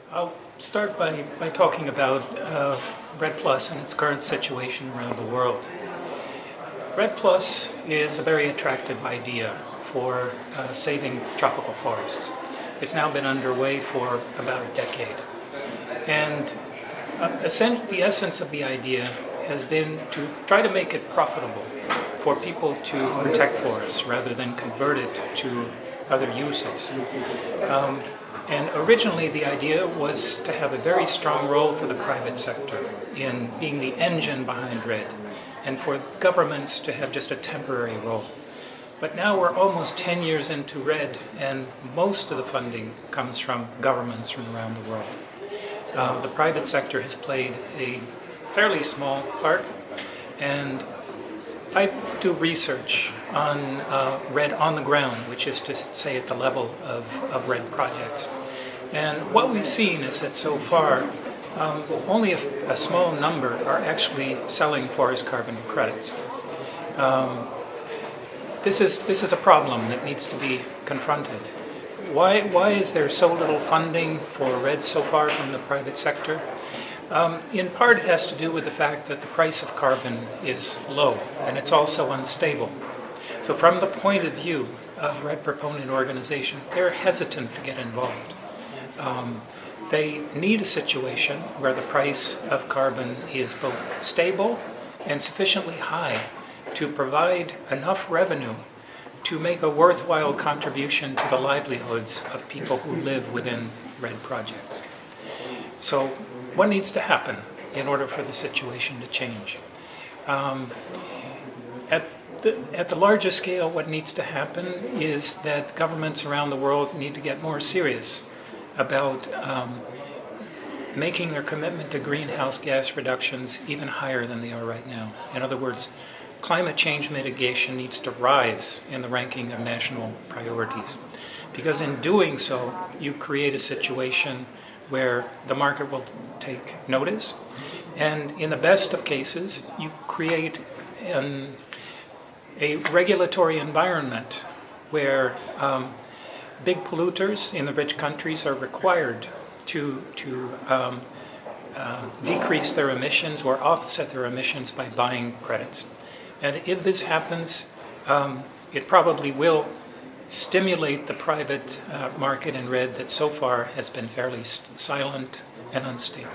I'll start by talking about REDD Plus and its current situation around the world. REDD Plus is a very attractive idea for saving tropical forests. It's now been underway for about a decade. And the essence of the idea has been to try to make it profitable for people to protect forests rather than convert it to other uses. And originally the idea was to have a very strong role for the private sector in being the engine behind REDD, and for governments to have just a temporary role. But now we're almost 10 years into REDD, and most of the funding comes from governments from around the world. The private sector has played a fairly small part, and I do research on REDD on the ground, which is to say at the level of REDD projects. And what we've seen is that so far, only a small number are actually selling forest carbon credits. This is a problem that needs to be confronted. Why is there so little funding for REDD so far from the private sector? In part, it has to do with the fact that the price of carbon is low, and it's also unstable. So from the point of view of REDD proponent organizations, they're hesitant to get involved. They need a situation where the price of carbon is both stable and sufficiently high to provide enough revenue to make a worthwhile contribution to the livelihoods of people who live within REDD projects. So what needs to happen in order for the situation to change? At the largest scale, what needs to happen is that governments around the world need to get more serious about making their commitment to greenhouse gas reductions even higher than they are right now. In other words, climate change mitigation needs to rise in the ranking of national priorities, because in doing so, you create a situation where the market will take notice, and in the best of cases, you create a regulatory environment where big polluters in the rich countries are required to decrease their emissions or offset their emissions by buying credits. And if this happens, it probably will stimulate the private market in REDD that so far has been fairly silent and unstable.